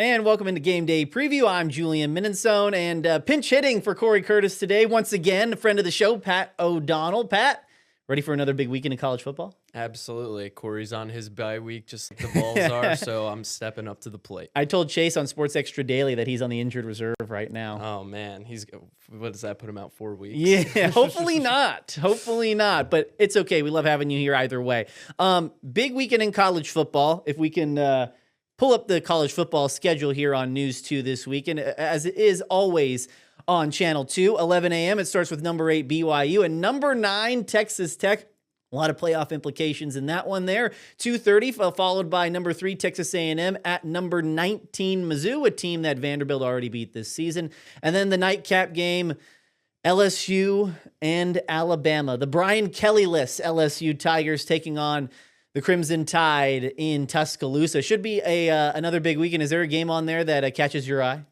And welcome into Game Day Preview. I'm Julian Mininsohn, and pinch hitting for Corey Curtis today. Once again, a friend of the show, Pat O'Donnell. Pat, ready for another big weekend in college football? Absolutely. Corey's on his bye week just like the Vols are, so I'm stepping up to the plate. I told Chase on Sports Extra Daily that he's on the injured reserve right now. Oh, man. What does that put him out 4 weeks? Yeah, hopefully not. Hopefully not, but it's okay. We love having you here either way. Big weekend in college football. If we can pull up the college football schedule here on News 2 this weekend, as it is always on Channel 2, 11 a.m. It starts with number 8 BYU and number 9 Texas Tech. A lot of playoff implications in that one there. 2:30, followed by number 3 Texas A&M at number 19 Mizzou, a team that Vanderbilt already beat this season. And then the nightcap game, LSU and Alabama. The Brian Kelly-less LSU Tigers taking on the Crimson Tide in Tuscaloosa. Should be another big weekend. Is there a game on there that catches your eye?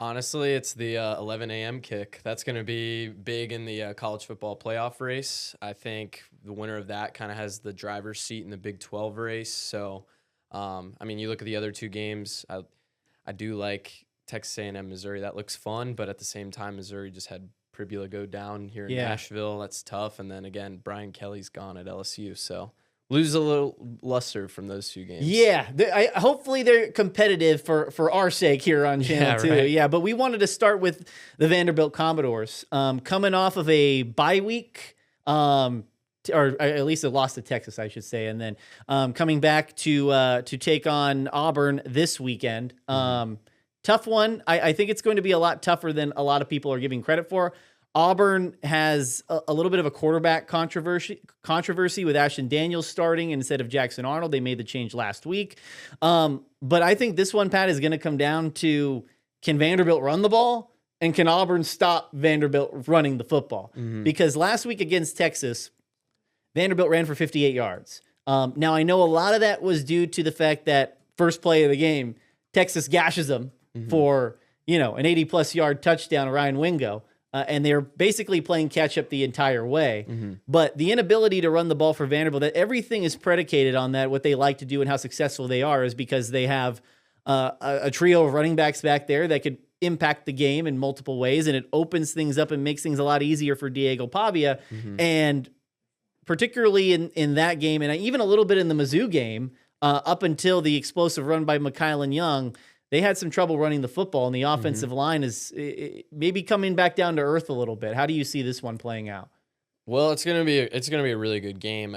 Honestly, it's the 11 a.m. kick. That's going to be big in the college football playoff race. I think the winner of that kind of has the driver's seat in the Big 12 race. So, you look at the other two games. I do like Texas A&M, Missouri. That looks fun, but at the same time, Missouri just had Pribula go down here in Nashville. That's tough. And then again, Brian Kelly's gone at LSU. So lose a little luster from those two games. Yeah, hopefully they're competitive for our sake here on Channel 2. Right. Yeah, but we wanted to start with the Vanderbilt Commodores. Coming off of a bye week, or at least a loss to Texas, I should say, and then coming back to take on Auburn this weekend. Tough one. I think it's going to be a lot tougher than a lot of people are giving credit for. Auburn has a little bit of a quarterback controversy with Ashton Daniels starting instead of Jackson Arnold. They made the change last week. But I think this one, Pat, is going to come down to, can Vanderbilt run the ball and can Auburn stop Vanderbilt running the football? Because last week against Texas, Vanderbilt ran for 58 yards. Now, I know a lot of that was due to the fact that first play of the game, Texas gashes them for, an 80-plus yard touchdown, Ryan Wingo. And they're basically playing catch-up the entire way. But the inability to run the ball for Vanderbilt, that everything is predicated on that, what they like to do and how successful they are, is because they have a trio of running backs back there that could impact the game in multiple ways, and it opens things up and makes things a lot easier for Diego Pavia. And particularly in that game, and even a little bit in the Mizzou game, up until the explosive run by Mikaelin Young, they had some trouble running the football, and the offensive line is maybe coming back down to earth a little bit. How do you see this one playing out? Well, it's gonna be a really good game.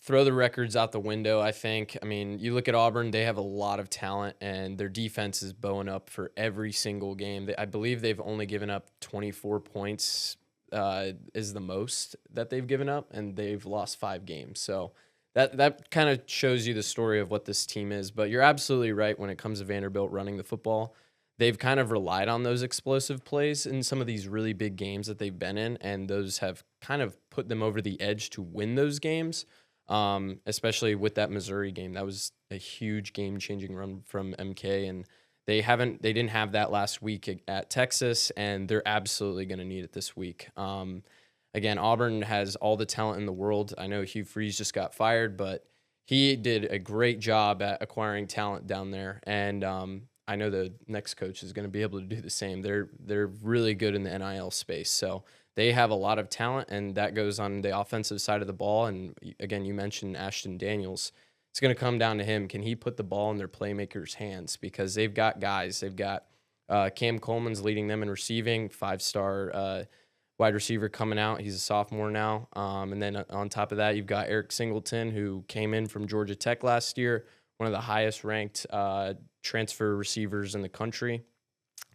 Throw the records out the window, I think. You look at Auburn; they have a lot of talent, and their defense is bowing up for every single game. I believe they've only given up 24 points, is the most that they've given up, and they've lost 5 games. So that kind of shows you the story of what this team is. But you're absolutely right when it comes to Vanderbilt running the football. They've kind of relied on those explosive plays in some of these really big games that they've been in, and those have kind of put them over the edge to win those games, especially with that Missouri game. That was a huge game-changing run from MK, and they didn't have that last week at Texas, and they're absolutely going to need it this week. Again, Auburn has all the talent in the world. I know Hugh Freeze just got fired, but he did a great job at acquiring talent down there. And I know the next coach is going to be able to do the same. They're really good in the NIL space. So they have a lot of talent, and that goes on the offensive side of the ball. And again, you mentioned Ashton Daniels. It's going to come down to him. Can he put the ball in their playmakers' hands? Because they've got guys. They've got Cam Coleman's leading them in receiving, 5-star wide receiver coming out. He's a sophomore now. And then on top of that, you've got Eric Singleton, who came in from Georgia Tech last year, one of the highest ranked transfer receivers in the country.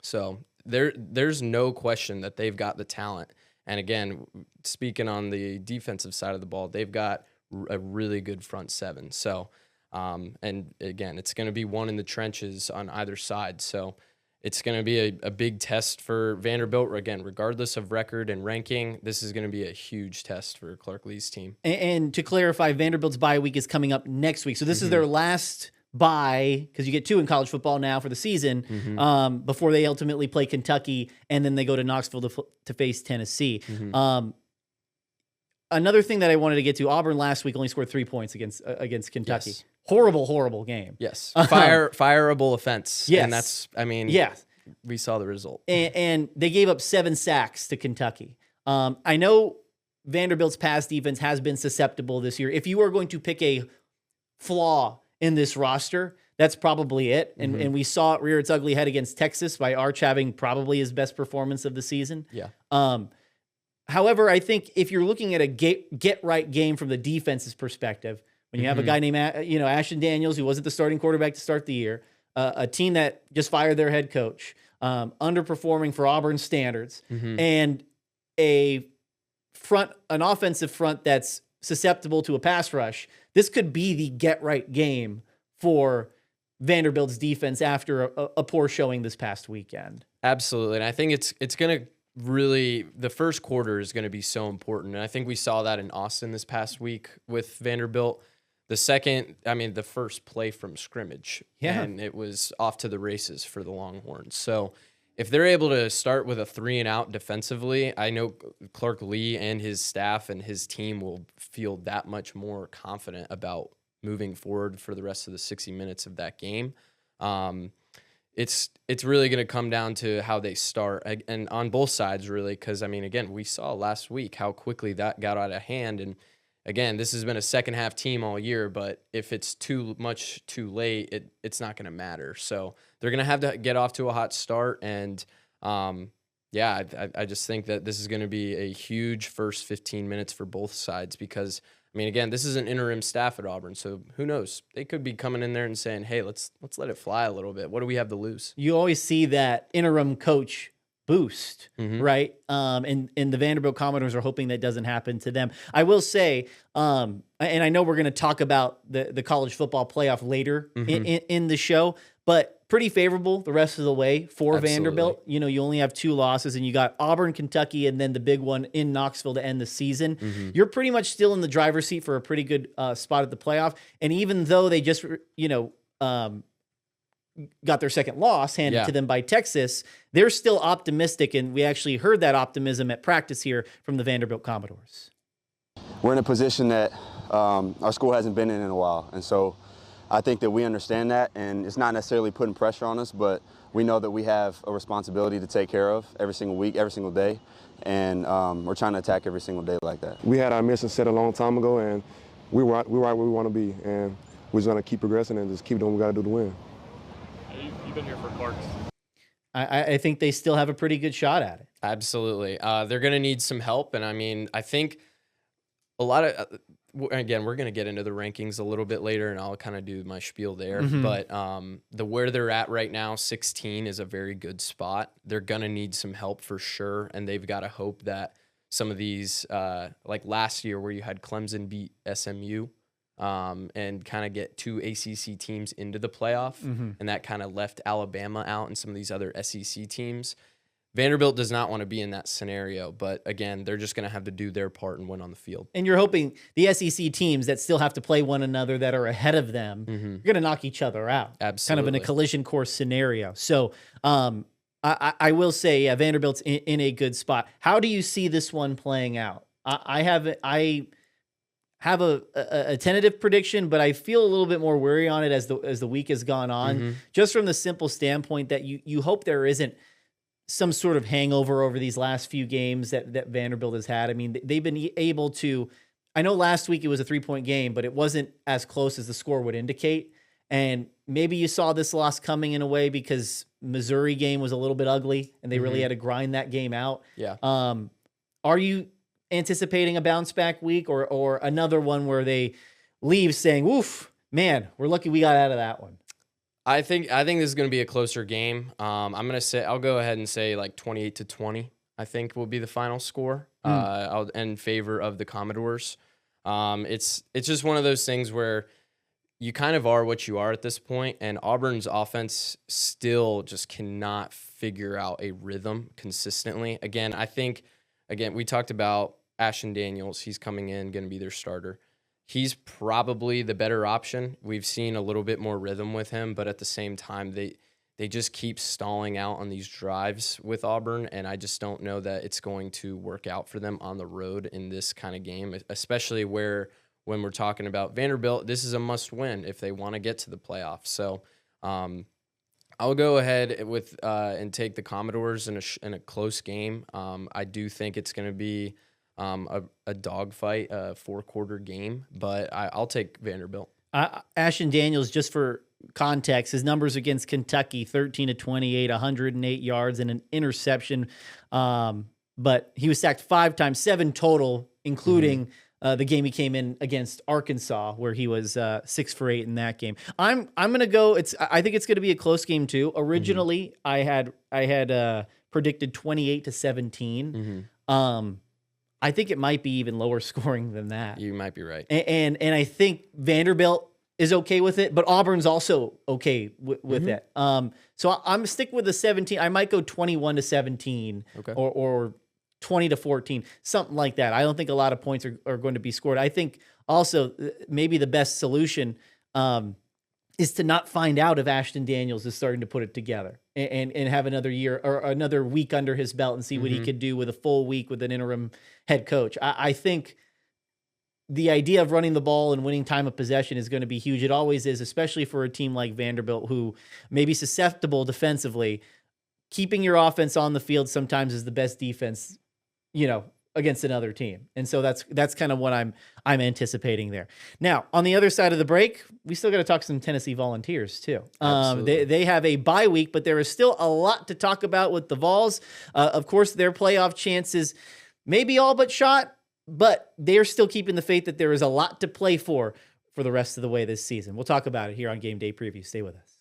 So there's no question that they've got the talent. And again, speaking on the defensive side of the ball, they've got a really good front seven. So, and again, it's going to be one in the trenches on either side. So it's going to be a big test for Vanderbilt. Again, regardless of record and ranking, this is going to be a huge test for Clark Lee's team. And to clarify, Vanderbilt's bye week is coming up next week. So this is their last bye, because you get 2 in college football now for the season, before they ultimately play Kentucky, and then they go to Knoxville to face Tennessee. Another thing that I wanted to get to, Auburn last week only scored 3 points against Kentucky. Yes. horrible game. Yes, fireable offense. Yes. And that's, I mean, Yeah. we saw the result. And they gave up 7 sacks to Kentucky. I know Vanderbilt's pass defense has been susceptible this year. If you are going to pick a flaw in this roster, that's probably it. And we saw it rear its ugly head against Texas by Arch having probably his best performance of the season. Yeah. However, I think if you're looking at a get right game from the defense's perspective, when you have a guy named Ashton Daniels, who wasn't the starting quarterback to start the year, a team that just fired their head coach, underperforming for Auburn standards, and an offensive front that's susceptible to a pass rush, this could be the get right game for Vanderbilt's defense after a poor showing this past weekend. Absolutely. And I think it's going to really, the first quarter is going to be so important. And I think we saw that in Austin this past week with Vanderbilt. The first play from scrimmage, and it was off to the races for the Longhorns. So if they're able to start with a 3-and-out defensively, I know Clark Lee and his staff and his team will feel that much more confident about moving forward for the rest of the 60 minutes of that game. It's really going to come down to how they start, and on both sides, really, because, again, we saw last week how quickly that got out of hand. And, again, this has been a second-half team all year, but if it's too much too late, it's not going to matter. So they're going to have to get off to a hot start, and, I just think that this is going to be a huge first 15 minutes for both sides because, again, this is an interim staff at Auburn, so who knows? They could be coming in there and saying, hey, let's let it fly a little bit. What do we have to lose? You always see that interim coach boost, right? And the Vanderbilt Commodores are hoping that doesn't happen to them. I will say, and I know we're going to talk about the college football playoff later in the show, but pretty favorable the rest of the way for Absolutely. Vanderbilt. You only have 2 losses, and you got Auburn, Kentucky, and then the big one in Knoxville to end the season. You're pretty much still in the driver's seat for a pretty good spot at the playoff. And even though they just, got their second loss handed to them by Texas, they're still optimistic, and we actually heard that optimism at practice here from the Vanderbilt Commodores. We're in a position that our school hasn't been in a while, and so I think that we understand that, and it's not necessarily putting pressure on us, but we know that we have a responsibility to take care of every single week, every single day, and we're trying to attack every single day like that. We had our mission set a long time ago, and we're right where we want to be, and we're just going to keep progressing and just keep doing what we got to do to win. You've been here for Clark's. I think they still have a pretty good shot at it. Absolutely. They're going to need some help, and I think a lot of again, we're going to get into the rankings a little bit later, and I'll kind of do my spiel there. But where they're at right now, 16 is a very good spot. They're going to need some help for sure, and they've got to hope that some of these, like last year where you had Clemson beat SMU and kind of get 2 ACC teams into the playoff, and that kind of left Alabama out and some of these other SEC teams. Vanderbilt does not want to be in that scenario, but again, they're just going to have to do their part and win on the field. And you're hoping the SEC teams that still have to play one another that are ahead of them are going to knock each other out. Absolutely. Kind of in a collision course scenario. So I will say Vanderbilt's in a good spot. How do you see this one playing out? I have a tentative prediction, but I feel a little bit more worry on it as the week has gone on, just from the simple standpoint that you hope there isn't some sort of hangover over these last few games that Vanderbilt has had. I mean, they've been able to, I know last week it was a 3-point game, but it wasn't as close as the score would indicate. And maybe you saw this loss coming in a way because Missouri game was a little bit ugly and they really had to grind that game out. Yeah. Are you anticipating a bounce back week or another one where they leave saying, "Woof, man, we're lucky we got out of that one"? I think this is going to be a closer game. I'll go ahead and say like 28-20. I think will be the final score. In favor of the Commodores. It's just one of those things where you kind of are what you are at this point, and Auburn's offense still just cannot figure out a rhythm consistently. Again, we talked about Ashton Daniels. He's coming in, going to be their starter. He's probably the better option. We've seen a little bit more rhythm with him, but at the same time, they just keep stalling out on these drives with Auburn, and I just don't know that it's going to work out for them on the road in this kind of game, especially where when we're talking about Vanderbilt, this is a must win if they want to get to the playoffs. So I'll go ahead with and take the Commodores in a close game. I do think it's going to be a dogfight, a 4-quarter game, but I'll take Vanderbilt. Ashton Daniels, just for context, his numbers against Kentucky: 13 of 28, 108 yards, and an interception. But he was sacked 5 times, 7 total, including the game he came in against Arkansas, where he was 6 for 8 in that game. I'm gonna go. I think it's gonna be a close game too. Originally, I had predicted 28 to 17. I think it might be even lower scoring than that. You might be right. And I think Vanderbilt is okay with it, but Auburn's also okay with it. So I'm sticking with the 17. I might go 21 to 17 or 20 to 14, something like that. I don't think a lot of points are going to be scored. I think also maybe the best solution is to not find out if Ashton Daniels is starting to put it together and have another year or another week under his belt and see what he could do with a full week with an interim head coach. I think the idea of running the ball and winning time of possession is going to be huge. It always is, especially for a team like Vanderbilt, who may be susceptible defensively. Keeping your offense on the field sometimes is the best defense, against another team. And so that's kind of what I'm anticipating there. Now, on the other side of the break, we still got to talk some Tennessee Volunteers too. They have a bye week, but there is still a lot to talk about with the Vols. Of course, their playoff chances may be all but shot, but they're still keeping the faith that there is a lot to play for the rest of the way this season. We'll talk about it here on Game Day Preview. Stay with us.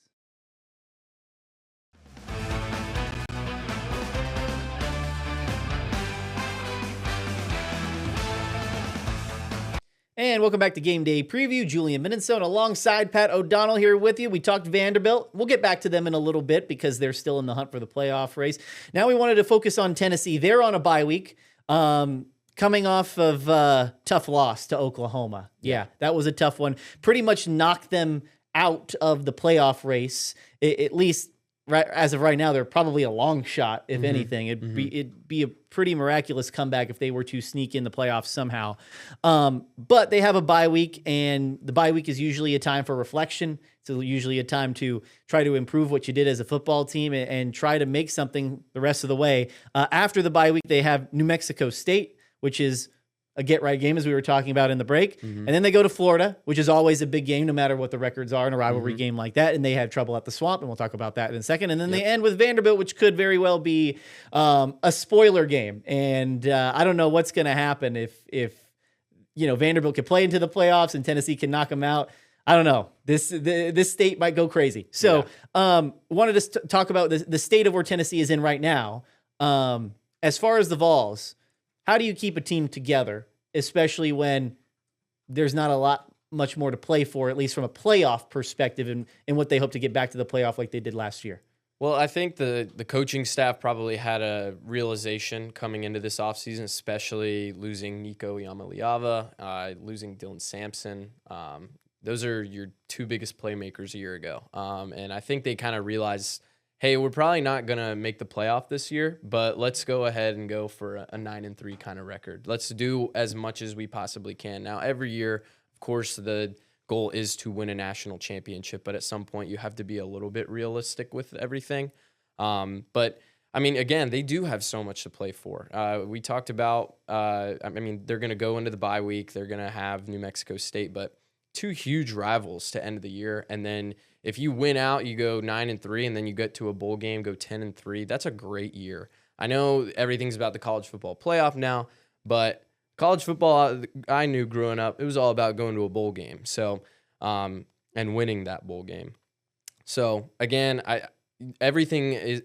And welcome back to Game Day Preview. Julian Mininsohn alongside Pat O'Donnell here with you. We talked Vanderbilt. We'll get back to them in a little bit because they're still in the hunt for the playoff race. Now we wanted to focus on Tennessee. They're on a bye week, coming off of a tough loss to Oklahoma. Yeah, that was a tough one. Pretty much knocked them out of the playoff race, at least right as of right now. They're probably a long shot, if anything. It'd be a pretty miraculous comeback if they were to sneak in the playoffs somehow. But they have a bye week, and the bye week is usually a time for reflection. It's usually a time to try to improve what you did as a football team and try to make something the rest of the way. After the bye week, they have New Mexico State, which is a get-right game, as we were talking about in the break. And then they go to Florida, which is always a big game, no matter what the records are in a rivalry game like that. And they have trouble at the Swamp, and we'll talk about that in a second. And then they end with Vanderbilt, which could very well be a spoiler game. And I don't know what's going to happen if Vanderbilt can play into the playoffs and Tennessee can knock them out. I don't know. This state might go crazy. So wanted to talk about the state of where Tennessee is in right now. As far as the Vols, how do you keep a team together, especially when there's not much more to play for, at least from a playoff perspective, and what they hope to get back to the playoff like they did last year? Well, I think the coaching staff probably had a realization coming into this offseason, especially losing Nico Iamaleava, losing Dylan Sampson. Those are your 2 biggest playmakers a year ago. And I think they kind of realized, hey, we're probably not going to make the playoff this year, but let's go ahead and go for a 9-3 kind of record. Let's do as much as we possibly can. Now, every year, of course, the goal is to win a national championship, but at some point you have to be a little bit realistic with everything. But, I mean, again, they do have so much to play for. We talked about, they're going to go into the bye week. They're going to have New Mexico State, but 2 huge rivals to end the year. And then if you win out, you go 9-3, and then you get to a bowl game, go 10-3. That's a great year. I know everything's about the college football playoff now, but college football, I knew growing up, it was all about going to a bowl game. So, and winning that bowl game. So again, everything is,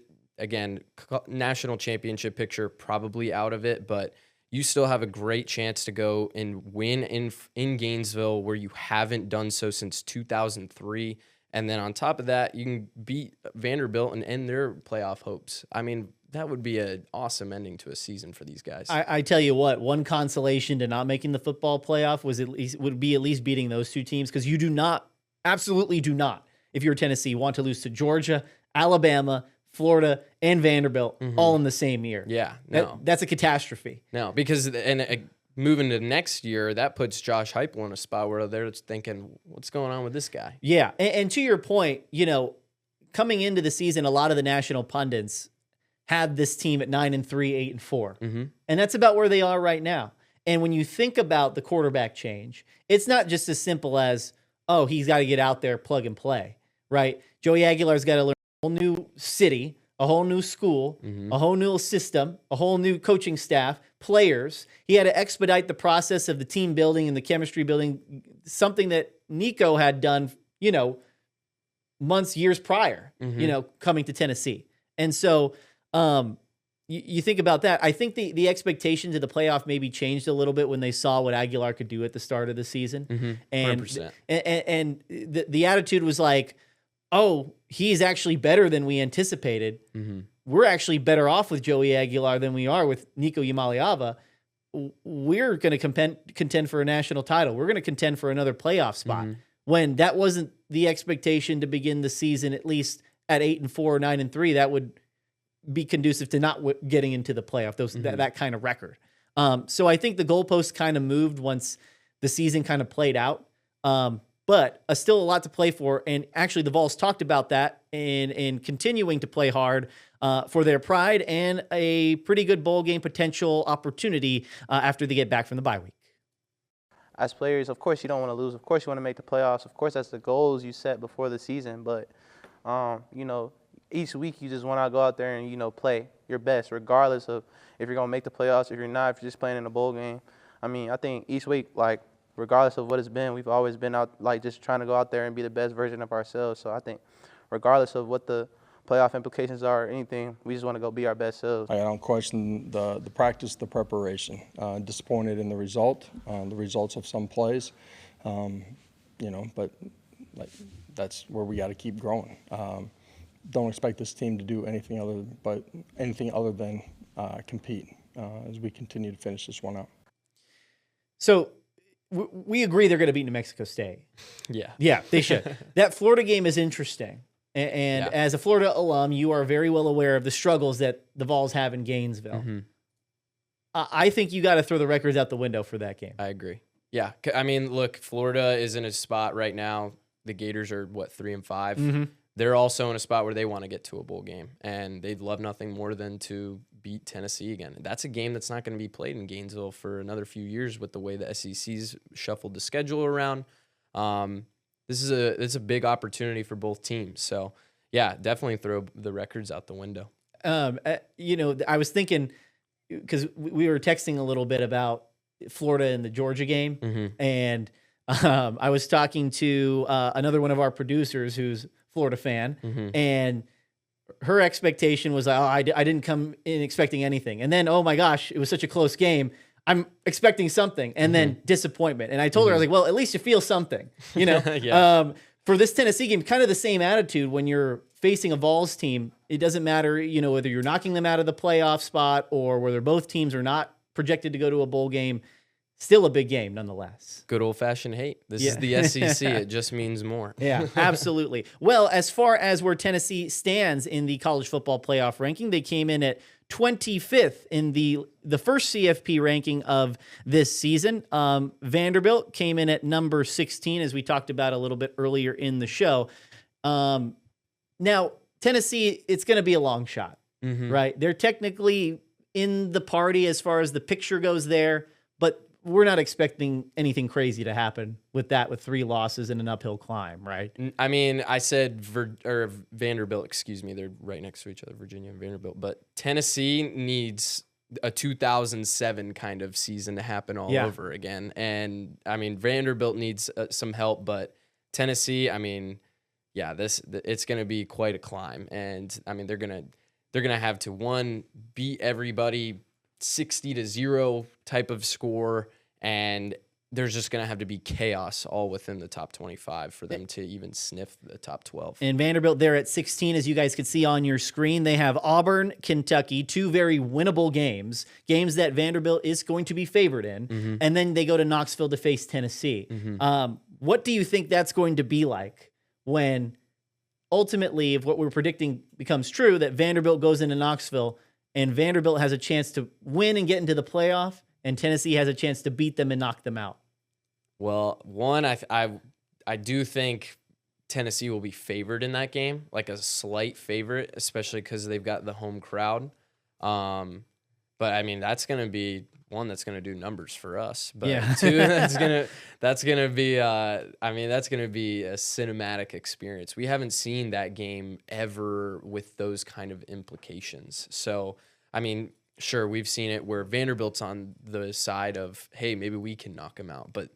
national championship picture probably out of it, but you still have a great chance to go and win in Gainesville, where you haven't done so since 2003. And then on top of that, you can beat Vanderbilt and end their playoff hopes. I mean, that would be an awesome ending to a season for these guys. I tell you what, one consolation to not making the football playoff would be at least beating those 2 teams, because you absolutely do not, if you're Tennessee, want to lose to Georgia, Alabama, Florida, and Vanderbilt all in the same year. Yeah, no. That's a catastrophe. No, because moving to next year, that puts Josh Heupel in a spot where they're thinking, what's going on with this guy? Yeah. And to your point, coming into the season, a lot of the national pundits had this team at 9-3, 8-4. Mm-hmm. And that's about where they are right now. And when you think about the quarterback change, it's not just as simple as, oh, he's got to get out there, plug and play, right? Joey Aguilar's got to learn a whole new city, a whole new school, a whole new system, a whole new coaching staff, players. He had to expedite the process of the team building and the chemistry building, something that Nico had done, months, years prior, coming to Tennessee. And so you think about that. I think the expectation to the playoff maybe changed a little bit when they saw what Aguilar could do at the start of the season. And 100%. And the attitude was like, oh, he's actually better than we anticipated. We're actually better off with Joey Aguilar than we are with Nico Yamaliava. We're going to contend for a national title. We're going to contend for another playoff spot. When that wasn't the expectation to begin the season, at least at 8-4 or 9-3, that would be conducive to not getting into the playoff, that kind of record. So I think the goalposts kind of moved once the season kind of played out. But still a lot to play for. And actually the Vols talked about that and continuing to play hard for their pride and a pretty good bowl game potential opportunity after they get back from the bye week. As players, of course, you don't want to lose. Of course, you want to make the playoffs. Of course, that's the goals you set before the season. But, each week you just want to go out there and, play your best, regardless of if you're going to make the playoffs, if you're not, if you're just playing in a bowl game. I think each week, regardless of what it's been, we've always been out, just trying to go out there and be the best version of ourselves. So I think regardless of what the playoff implications are or anything, we just want to go be our best selves. I don't question the practice, the preparation. Disappointed in the results of some plays, but that's where we got to keep growing. Don't expect this team to do anything other than compete as we continue to finish this one out. So we agree they're going to beat New Mexico State. Yeah, they should. That Florida game is interesting. And as a Florida alum, you are very well aware of the struggles that the Vols have in Gainesville. I think you got to throw the records out the window for that game. I agree. Yeah. Look, Florida is in a spot right now. The Gators are, 3-5? They're also in a spot where they want to get to a bowl game, and they'd love nothing more than to beat Tennessee again. That's a game that's not going to be played in Gainesville for another few years with the way the SEC's shuffled the schedule around. It's a big opportunity for both teams. So, yeah, definitely throw the records out the window. I was thinking, because we were texting a little bit about Florida and the Georgia game, and I was talking to another one of our producers who's Florida fan, and her expectation was, I didn't come in expecting anything. And then, oh my gosh, it was such a close game. I'm expecting something, and then disappointment. And I told her, I was like, well, at least you feel something, For this Tennessee game, kind of the same attitude when you're facing a Vols team. It doesn't matter, whether you're knocking them out of the playoff spot or whether both teams are not projected to go to a bowl game. Still a big game, nonetheless. Good old-fashioned hate. This is the SEC. It just means more. Yeah, absolutely. Well, as far as where Tennessee stands in the college football playoff ranking, they came in at 25th in the first CFP ranking of this season. Vanderbilt came in at number 16, as we talked about a little bit earlier in the show. Now, Tennessee, it's going to be a long shot, right? They're technically in the party as far as the picture goes there, but we're not expecting anything crazy to happen with 3 losses and an uphill climb, right? I said Vanderbilt, excuse me. They're right next to each other, Virginia and Vanderbilt. But Tennessee needs a 2007 kind of season to happen all over again. And, Vanderbilt needs some help. But Tennessee, it's going to be quite a climb. And, they're going to have to, beat everybody 60-0 type of score, and there's just going to have to be chaos all within the top 25 for them to even sniff the top 12. And Vanderbilt, they're at 16, as you guys can see on your screen. They have Auburn, Kentucky, 2 very winnable games that Vanderbilt is going to be favored in, and then they go to Knoxville to face Tennessee. What do you think that's going to be like when ultimately, if what we're predicting becomes true, that Vanderbilt goes into Knoxville and Vanderbilt has a chance to win and get into the playoff, and Tennessee has a chance to beat them and knock them out? Well, one, I do think Tennessee will be favored in that game, like a slight favorite, especially because they've got the home crowd. But I mean, that's going to be one that's going to do numbers for us. But Yeah. two, that's going to be that's going to be a cinematic experience. We haven't seen that game ever with those kind of implications. So, I mean, sure, we've seen it where Vanderbilt's on the side of, hey, maybe we can knock them out. But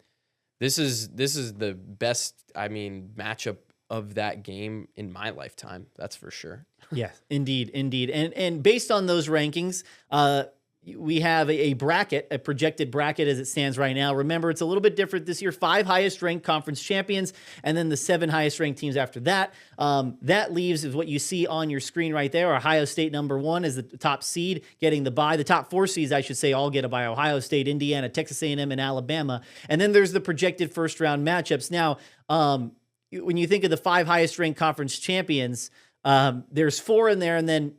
this is the best, matchup of that game in my lifetime. That's for sure. Yes, indeed. And based on those rankings, we have a bracket, a projected bracket as it stands right now. Remember, it's a little bit different this year. 5 highest ranked conference champions, and then the 7 highest ranked teams after that. That leaves is what you see on your screen right there. Ohio State #1 is the top seed, getting the bye. The top 4 seeds, I should say, all get a bye. Ohio State, Indiana, Texas A&M, and Alabama. And then there's the projected first round matchups. Now, when you think of the 5 highest ranked conference champions, there's 4 in there, and then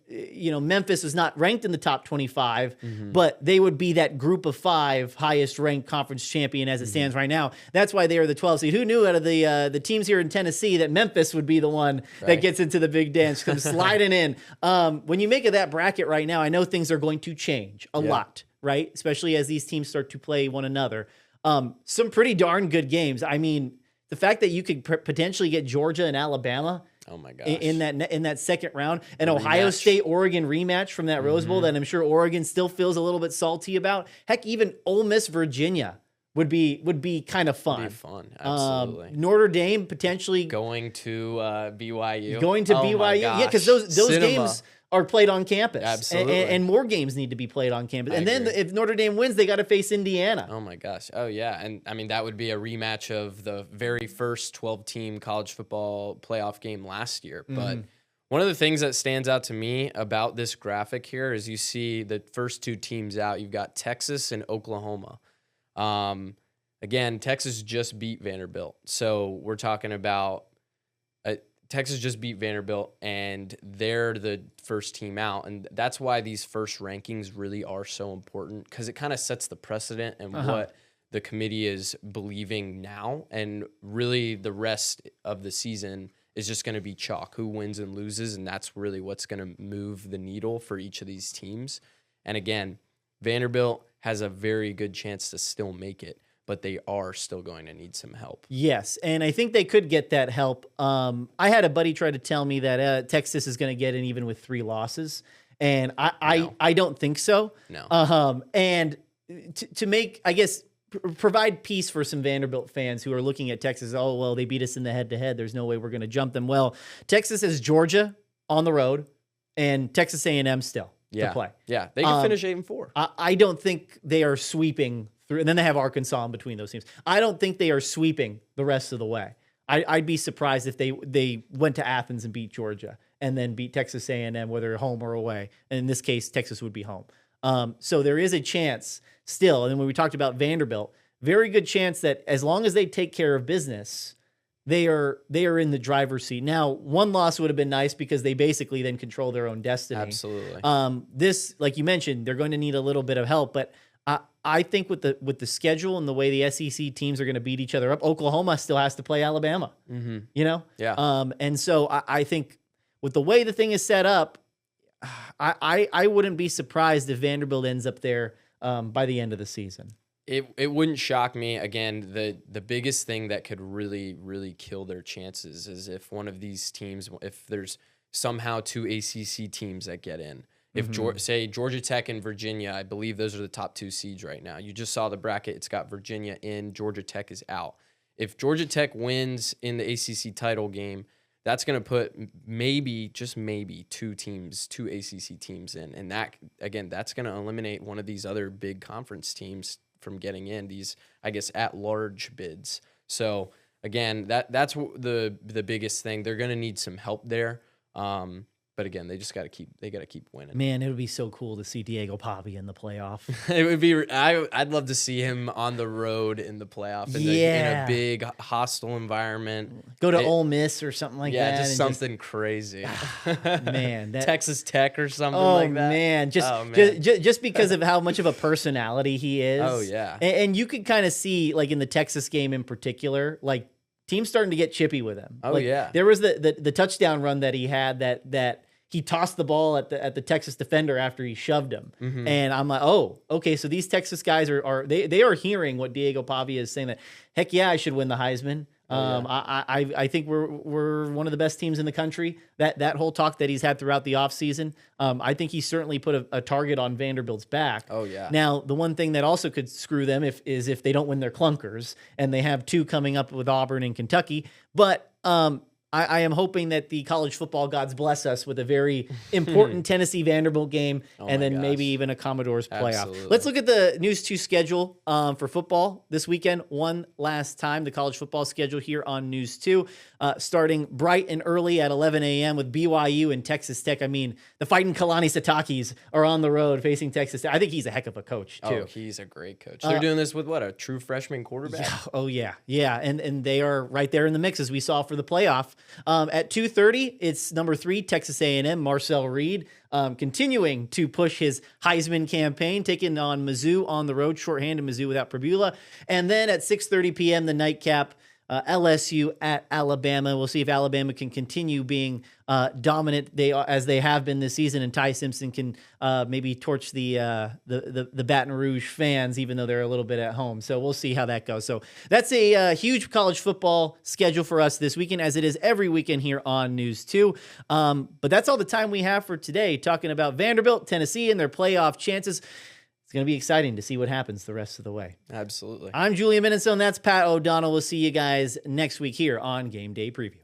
Memphis is not ranked in the top 25, but they would be that group of 5 highest ranked conference champion as it stands right now. That's why they are the 12 seed. Who knew out of the teams here in Tennessee that Memphis would be the one that gets into the big dance, comes sliding in. When you make it that bracket right now, I know things are going to change a lot, right? Especially as these teams start to play one another. Some pretty darn good games. I mean, the fact that you could potentially get Georgia and Alabama. Oh my gosh. In that second round, an Ohio State Oregon rematch from that Rose Bowl that I'm sure Oregon still feels a little bit salty about. Heck, even Ole Miss Virginia would be kind of fun. Would be fun, absolutely. Notre Dame potentially going to BYU. Going to BYU, yeah, because those Cinema. games are played on campus. Absolutely. And more games need to be played on campus. I And then agree. if Notre Dame wins, they got to face Indiana. Oh my gosh. Oh yeah. And I mean, that would be a rematch of the very first 12-team college football playoff game last year. But one of the things that stands out to me about this graphic here is you see the first 2 teams out. You've got Texas and Oklahoma. Again, Texas just beat Vanderbilt. So we're talking about Texas just beat Vanderbilt, and they're the first team out. And that's why these first rankings really are so important, because it kind of sets the precedent and what the committee is believing now. And really the rest of the season is just going to be chalk, who wins and loses. And that's really what's going to move the needle for each of these teams. And again, Vanderbilt has a very good chance to still make it, but they are still going to need some help. Yes, and I think they could get that help. I had a buddy try to tell me that Texas is going to get in even with 3 losses, and I don't think so. No. And to make, I guess, provide peace for some Vanderbilt fans who are looking at Texas, oh, well, they beat us in the head-to-head. There's no way we're going to jump them. Well, Texas has Georgia on the road and Texas A&M still to play. Yeah, they can finish 8-4. I don't think they are sweeping through, and then they have Arkansas in between those teams. I don't think they are sweeping the rest of the way. I'd be surprised if they went to Athens and beat Georgia and then beat Texas A&M, whether home or away. And in this case, Texas would be home. So there is a chance still. And then when we talked about Vanderbilt, very good chance that as long as they take care of business, they are in the driver's seat. Now, 1 loss would have been nice because they basically then control their own destiny. Absolutely. This, like you mentioned, they're going to need a little bit of help, but I think with the schedule and the way the SEC teams are going to beat each other up, Oklahoma still has to play Alabama. Yeah. And so I think with the way the thing is set up, I wouldn't be surprised if Vanderbilt ends up there by the end of the season. It wouldn't shock me. Again, the biggest thing that could really, really kill their chances is if one of these teams, if there's somehow 2 ACC teams that get in. If say Georgia Tech and Virginia, I believe those are the top 2 seeds right now. You just saw the bracket. It's got Virginia in, Georgia Tech is out. If Georgia Tech wins in the ACC title game, that's going to put maybe, just maybe, 2 ACC teams in. And that, again, that's going to eliminate one of these other big conference teams from getting in, these, I guess, at-large bids. So, again, that's the biggest thing. They're going to need some help there. But again, they just got to keep winning. Man, it would be so cool to see Diego Pavi in the playoff. It would be. I'd love to see him on the road in the playoff in a big hostile environment. Go to Ole Miss or something like that. Yeah, just something crazy. Man, Texas Tech or something like that. Man, just because of how much of a personality he is. Oh yeah, and you could kind of see like in the Texas game in particular, like teams starting to get chippy with him. Oh like, yeah, there was the touchdown run that he had that he tossed the ball at the Texas defender after he shoved him. And I'm like, oh, okay, so these Texas guys are hearing what Diego Pavi is saying, that heck yeah, I should win the Heisman. I think we're one of the best teams in the country. That whole talk that he's had throughout the offseason, I think he certainly put a target on Vanderbilt's back. Oh yeah. Now the one thing that also could screw them is if they don't win their clunkers, and they have 2 coming up with Auburn and Kentucky. But I am hoping that the college football gods bless us with a very important Tennessee Vanderbilt game, and then maybe even a Commodores playoff. Absolutely. Let's look at the News 2 schedule for football this weekend. One last time, the college football schedule here on News 2, starting bright and early at 11 a.m. with BYU and Texas Tech. I mean, the Fighting Kalani Sitakis are on the road facing Texas Tech. I think he's a heck of a coach, too. Oh, he's a great coach. They're doing this with what, a true freshman quarterback? Yeah. And they are right there in the mix, as we saw for the playoff. At 2:30, it's number 3, Texas A&M, Marcel Reed, continuing to push his Heisman campaign, taking on Mizzou on the road, shorthanded Mizzou without Prabula. And then at 6:30 p.m., the nightcap, LSU at Alabama. We'll see if Alabama can continue being dominant as they have been this season, and Ty Simpson can maybe torch the Baton Rouge fans, even though they're a little bit at home. So we'll see how that goes. So that's a huge college football schedule for us this weekend, as it is every weekend here on News 2. But that's all the time we have for today, talking about Vanderbilt, Tennessee, and their playoff chances. It's going to be exciting to see what happens the rest of the way. Absolutely. I'm Julian Mininsohn. That's Pat O'Donnell. We'll see you guys next week here on Game Day Preview.